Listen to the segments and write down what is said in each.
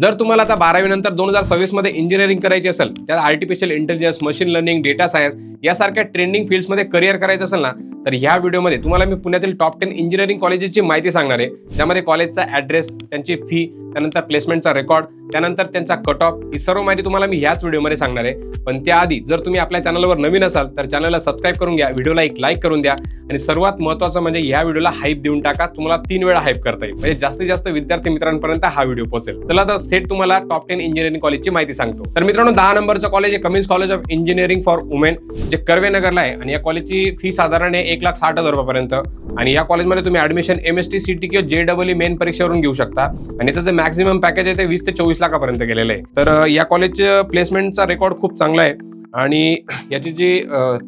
जर तुम्हाला आता 12वी नंतर 2026 मध्ये इंजिनिअरिंग करायची असेल, त्यात artificial intelligence, machine learning, data science यासारख्या ट्रेंडिंग फील्ड्समध्ये करिअर करायचं असेल ना, तर ह्या व्हिडिओमध्ये तुम्हाला मी पुण्यातील टॉप 10 इंजिनिअरिंग कॉलेजेसची माहिती सांगणार आहे. त्यामध्ये कॉलेजचा ॲड्रेस, त्यांची फी, त्यानंतर प्लेसमेंटचा रेकॉर्ड, त्यानंतर त्यांचा कट ऑफ, ही सर्व माहिती तुम्हाला मी ह्याच व्हिडिओमध्ये सांगणार आहे. पण त्याआधी जर तुम्ही आपल्या चॅनलवर नवीन असाल तर चॅनलला सबस्क्राईब करून घ्या, व्हिडिओला एक लाईक करून द्या आणि सर्वात महत्त्वाचं म्हणजे ह्या व्हिडिओला हाईप देऊन टाका. तुम्हाला 3 वेळा हाईप करता येईल, म्हणजे जास्तीत जास्त विद्यार्थी मित्रांपर्यंत हा व्हिडिओ पोहोचेल. चला तर थेट तुम्हाला टॉप 10 इंजिनिअरिंग कॉलेजची माहिती सांगतो. तर मित्रांनो, 10 नंबरचं कॉलेज आहे Cummins college of engineering for women, जे कर्वेनगरला आहे आणि या कॉलेजची फी साधारण आहे 1,60,000 रुपयापर्यंत. आणि या कॉलेजमध्ये तुम्ही ऍडमिशन MST CT किंवा JEE मेन परीक्षेवरून घेऊ शकता आणि याचं जे मॅक्झिमम पॅकेज आहे ते 20 ते 24 लाखापर्यंत गेलेलं आहे. तर या कॉलेजच्या प्लेसमेंटचा रेकॉर्ड खूप चांगला आहे आणि याची जी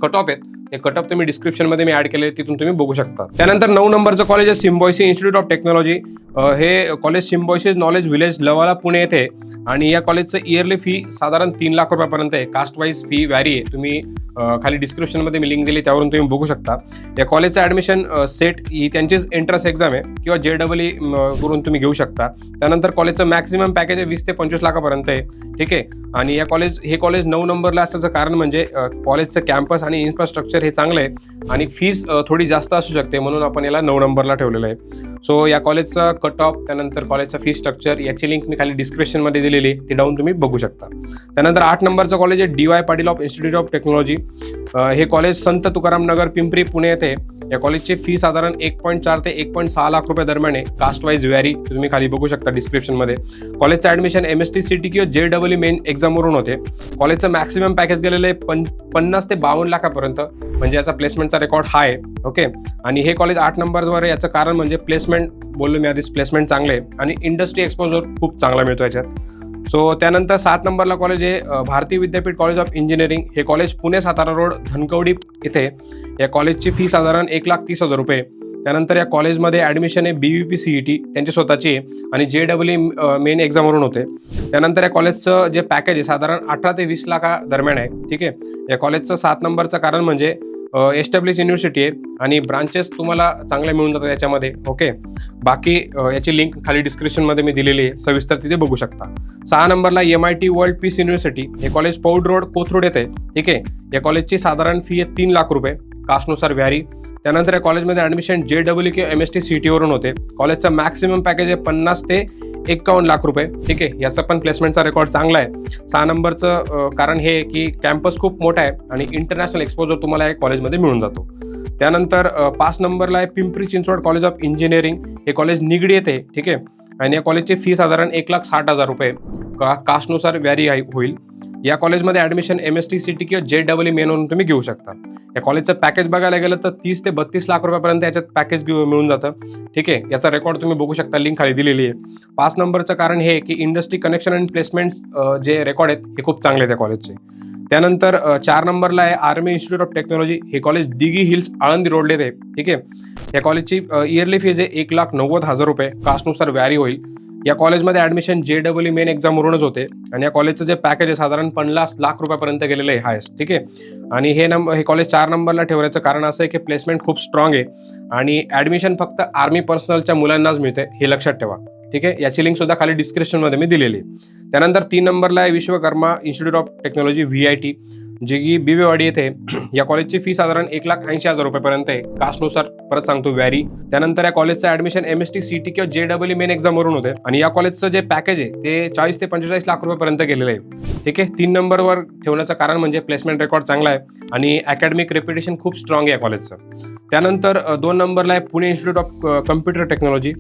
कट ऑफ आहेत हे कट ऑफ तुम्ही डिस्क्रिप्शनमध्ये मी ऍड केले, तिथून तुम्ही बघू शकता. त्यानंतर 9 नंबरचं कॉलेज आहे सिम्बायोसिस इन्स्टिट्यूट ऑफ टेक्नॉलॉजी. हे कॉलेज सिम्बायोसिस नॉलेज विलेज लवाला पुणे येथे आणि या कॉलेजचं इयरली फी साधारण 3 लाख रुपयापर्यंत आहे. कास्ट वाईज फी व्हॅरी आहे. तुम्ही खाली डिस्क्रिप्शनमध्ये मी लिंक दिली, त्यावरून तुम्ही बघू शकता. या कॉलेजचं ॲडमिशन सेट ही त्यांचीच एंट्रन्स एक्झाम आहे किंवा JEE करून तुम्ही घेऊ शकता. त्यानंतर कॉलेजचं मॅक्झिमम पॅकेज आहे 20 ते 25 लाखापर्यंत आहे. ठीक आहे. आणि हे कॉलेज 9 नंबरला असल्याचं कारण म्हणजे कॉलेजचं कॅम्पस आणि इन्फ्रास्ट्रक्चर हे चांगलं आहे आणि फीस थोडी जास्त असू शकते, म्हणून आपण याला 9 नंबरला ठेवलेलं आहे. सो या कॉलेजचा कट ऑफ, त्यानंतर कॉलेजचा फी स्ट्रक्चर याची लिंक मी खाली डिस्क्रिप्शनमध्ये दिलेली आहे, ती जाऊन तुम्ही बघू शकता. त्यानंतर 8 नंबरचं कॉलेज आहे DY Patil of institute of Technology. हे कॉलेज संत तुकाराम नगर पिंपरी पुणे येथे. या कॉलेजची फी साधारण 1.4 ते 1.6 लाख रुपये दरम्यान आहे. कास्ट वाईज व्हॅरी, तुम्ही खाली बघू शकता डिस्क्रिप्शनमध्ये. कॉलेजचं ॲडमिशन MST CT किंवा JEE मेन एक्झामवरून होते. कॉलेजचं मॅक्सिमम पॅकेज गेलेलं आहे 50 ते 52 लाखापर्यंत, म्हणजे याचा प्लेसमेंटचा रेकॉर्ड हाय आहे. ओके. आणि हे कॉलेज 8 नंबरवर आहे. याचं कारण म्हणजे प्लेसमेंट, बोललो मी आधीच, प्लेसमेंट चांगले आहे आणि इंडस्ट्री एक्सपोजर खूप चांगला मिळतो याच्यात. सो त्यानंतर 7 नंबरला कॉलेज आहे Bharati Vidyapeeth college of engineering. हे कॉलेज पुणे सातारा रोड धनकवडी इथे. या कॉलेजची फी साधारण 1,30,000 रुपये. त्यानंतर या कॉलेजमध्ये ॲडमिशन आहे BVP CET त्यांची स्वतःची आहे आणि JEE मेन एक्झामवरून होते. त्यानंतर या कॉलेजचं जे पॅकेज आहे साधारण 18 ते 20 लाखा दरम्यान आहे. ठीक आहे. या कॉलेजचं 7 नंबरचं कारण म्हणजे एस्टॅब्लिश युनिव्हर्सिटी आहे आणि ब्रांचेस तुम्हाला चांगल्या मिळून जातात याच्यामध्ये. ओके. बाकी याची लिंक खाली डिस्क्रिप्शनमध्ये मी दिलेली आहे, सविस्तर तिथे बघू शकता. 6 नंबरला MIT वर्ल्ड पीस युनिव्हर्सिटी. हे कॉलेज पौड रोड कोथरूड येथे. ठीक आहे. या कॉलेजची साधारण फी आहे 3 लाख रुपये, कास्टनुसार व्हॅरी. त्यानंतर या कॉलेजमध्ये ॲडमिशन JEE किंवा MST CT वरून होते. कॉलेजचं मॅक्सिमम पॅकेज आहे 50 ते 51 लाख रुपये. ठीक आहे. याचा पण प्लेसमेंटचा रेकॉर्ड चांगला आहे. 6 नंबरचं कारण हे की कॅम्पस खूप मोठा आहे आणि इंटरनॅशनल एक्सपोजर तुम्हाला या कॉलेजमध्ये मिळून जातो. त्यानंतर 5 नंबरला आहे Pimpri Chinchwad college of engineering. हे कॉलेज निगडी येते. ठीक आहे. आणि या कॉलेजची फी साधारण 1,60,000 रुपये, कास्टनुसार व्हॅरी होईल. या कॉलेजमध्ये ॲडमिशन MST CT किंवा JEE मेनवरून तुम्ही घेऊ शकता. या कॉलेजचं पॅकेज बघायला गेलं तर 30 ते 32 लाख रुपयापर्यंत याच्यात पॅकेज मिळून जातं. ठीक आहे. याचा रेकॉर्ड तुम्ही बघू शकता, लिंक खाली दिलेली आहे. 5 नंबरचं कारण हे की इंडस्ट्री कनेक्शन आणि प्लेसमेंट जे रेकॉर्ड आहेत हे खूप चांगले आहेत त्या कॉलेजचे. त्यानंतर 4 नंबरला आहे आर्मी इन्स्टिट्यूट ऑफ टेक्नॉलॉजी. हे कॉलेज दिघी हिल्स आळंदी रोडला आहे. ठीक आहे. या कॉलेजची इयरली फीज आहे 1,90,000 रुपये, कास्टनुसार व्हॅरी होईल. या कॉलेजमध्ये ॲडमिशन JEE मेन एक्झामवरूनच होते आणि या कॉलेजचं जे पॅकेज आहे साधारण 50 लाख रुपयापर्यंत गेलेलं आहे हायस्ट. ठीक आहे. आणि हे कॉलेज 4 नंबरला ठेवण्याचं कारण असं आहे की प्लेसमेंट खूप स्ट्रॉंग आहे आणि ॲडमिशन फक्त आर्मी पर्सनलच्या मुलांनाच मिळते, हे लक्षात ठेवा. ठीक आहे. याची लिंक सुद्धा खाली डिस्क्रिप्शनमध्ये मी दिलेली आहे. त्यानंतर 3 नंबरला आहे Vishwakarma institute of technology VIT, जे की बिबेवाडी येथे. या कॉलेजची फी साधारण 1,80,000 रुपयापर्यंत आहे, कास्टनुसार परत सांगतो व्हॅरी. त्यानंतर या कॉलेजचं ॲडमिशन MST CT किंवा JEE मेन एक्झामवरून होते आणि या कॉलेजचं जे पॅकेज आहे ते 40 ते 45 लाख रुपयापर्यंत गेलेलं आहे. ठीक आहे. 3 नंबरवर ठेवण्याचं कारण म्हणजे प्लेसमेंट रेकॉर्ड चांगला आहे आणि अकॅडमिक रेप्युटेशन खूप स्ट्रॉंग आहे या कॉलेजचं. त्यानंतर 2 नंबरला आहे Pune institute of computer technology,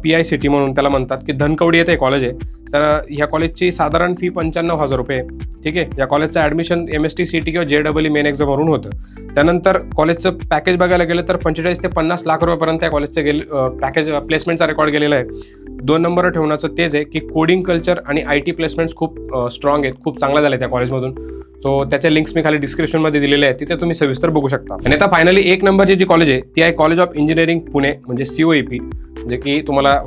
PICT म्हणून त्याला म्हणतात, की धनकवडी येथे कॉलेज आहे. तर ह्या कॉलेजची साधारण फी 95,000 रुपये. ठीक आहे. या कॉलेजचं ॲडमिशन MST CT किंवा JEE मेन एक्झामवरून होतं. त्यानंतर कॉलेजचं पॅकेज बघायला गेलं तर 45 ते 50 लाख रुपयापर्यंत या कॉलेजचं पॅकेज प्लेसमेंटचा रेकॉर्ड गेलेला आहे. 2 नंबरवर ठेवण्याचं तेच आहे की कोडिंग कल्चर आणि IT प्लेसमेंट्स खूप स्ट्रॉंग आहेत, खूप चांगला झालं त्या कॉलेजमधून. सो त्याच्या लिंक्स मी खाली डिस्क्रिप्शनमध्ये दिलेले आहेत, तिथे तुम्ही सविस्तर बघू शकता. आणि आता फायनली 1 नंबरची जी कॉलेज आहे ती आहे कॉलेज ऑफ इंजिनिअरिंग पुणे, म्हणजे COEP, जे की तुम्हाला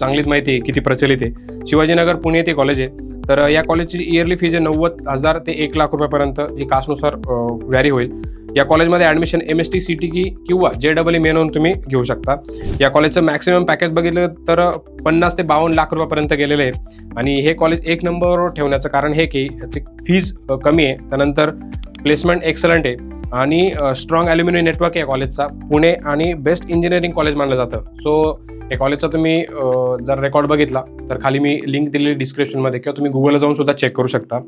चांगलीच माहिती आहे किती प्रचलित आहे. शिवाजीनगर पुणे येथे कॉलेज आहे. तर या कॉलेजची इयरली फीज आहे 90,000 ते 1 लाख रुपयापर्यंत, जी कास्टनुसार व्हॅरी होईल. या कॉलेजमध्ये ॲडमिशन MST CT किंवा JEE मेन होऊन तुम्ही घेऊ शकता. या कॉलेजचं मॅक्सिमम पॅकेज बघितलं तर 50 ते 52 लाख रुपयापर्यंत गेलेले आहे. आणि हे कॉलेज एक नंबरवर ठेवण्याचं कारण हे की याची फीज कमी आहे, त्यानंतर प्लेसमेंट एक्सलंट आहे आणि स्ट्रॉंग ॲल्युमिनी नेटवर्क आहे कॉलेजचा. पुणे आणि बेस्ट इंजिनिअरिंग कॉलेज मानलं जातं. सो या कॉलेजचा तुम्ही जर रेकॉर्ड बघितला तर खाली मी लिंक दिलेली डिस्क्रिप्शनमध्ये किंवा तुम्ही गुगलला जाऊन सुद्धा चेक करू शकता.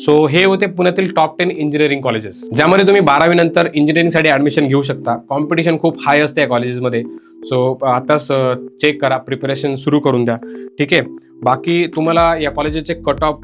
सो हे होते पुण्यातील टॉप 10 इंजिनिअरिंग कॉलेजेस, ज्यामध्ये तुम्ही 12वी नंतर इंजिनिअरिंगसाठी ॲडमिशन घेऊ शकता. कॉम्पिटिशन खूप हाय असते या कॉलेजेसमध्ये. सो आताच चेक करा, प्रिपरेशन सुरू करून द्या. ठीक आहे. बाकी तुम्हाला या कॉलेजेसचे कट ऑफ,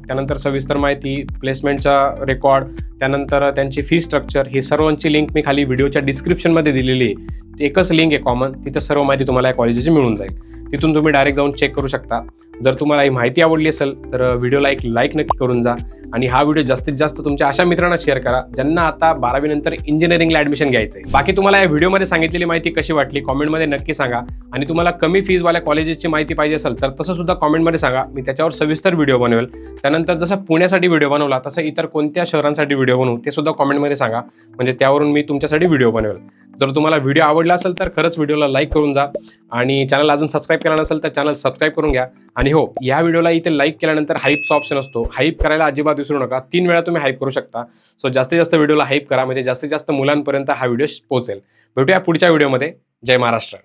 त्यानंतर सविस्तर माहिती, प्लेसमेंटचा रेकॉर्ड, त्यानंतर त्यांची फी स्ट्रक्चर, ही सर्वांची लिंक मी खाली व्हिडिओच्या डिस्क्रिप्शनमध्ये दिलेली आहे. एकच लिंक आहे कॉमन, तिथं सर्व माहिती तुम्हाला या कॉलेजेसची मिळून जाईल. तिथून तुम्ही डायरेक्ट जाऊन चेक करू शकता. जर तुम्हाला ही माहिती आवडली असेल तर व्हिडिओला एक लाईक नक्की करून जा आणि हा व्हिडिओ जास्तीत जास्त तुमच्या अशा मित्रांना शेअर करा ज्यांना आता 12वी नंतर इंजिनिअरिंगला ॲडमिशन घ्यायचं आहे. बाकी तुम्हाला या व्हिडिओमध्ये सांगितलेली माहिती कशी वाटली कॉमेंटमध्ये नक्की सांगा. आणि तुम्हाला कमी फीजवाल्या कॉलेजेसची माहिती पाहिजे असेल तर तसं सुद्धा कॉमेंटमध्ये सांगा, मी त्याच्यावर सविस्तर व्हिडिओ बनवेल. त्यानंतर जसं पुण्यासाठी व्हिडिओ बनवला तसं इतर कोणत्या शहरांसाठी व्हिडिओ बनवू ते सुद्धा कॉमेंटमध्ये सांगा, म्हणजे त्यावरून मी तुमच्यासाठी व्हिडिओ बनवेल. जर तुम्हाला व्हिडिओ आवडला असेल तर खरंच व्हिडिओला लाईक करून जा आणि चॅनल अजून सबस्क्राईब केला नसेल तर चॅनल सबस्क्राईब करून घ्या. आणि हो, या व्हिडिओला इथे लाईक केल्यानंतर हाईपचा ऑप्शन असतो, हाईप करायला अजिबात विसरू नका. 3 वेळा तुम्ही हाईप करू शकता. सो जास्तीत जास्त व्हिडिओला हाईप करा, म्हणजे जास्तीत जास्त मुलांपर्यंत हा व्हिडिओ पोहोचेल. भेटूया पुढच्या व्हिडिओमध्ये. जय महाराष्ट्र.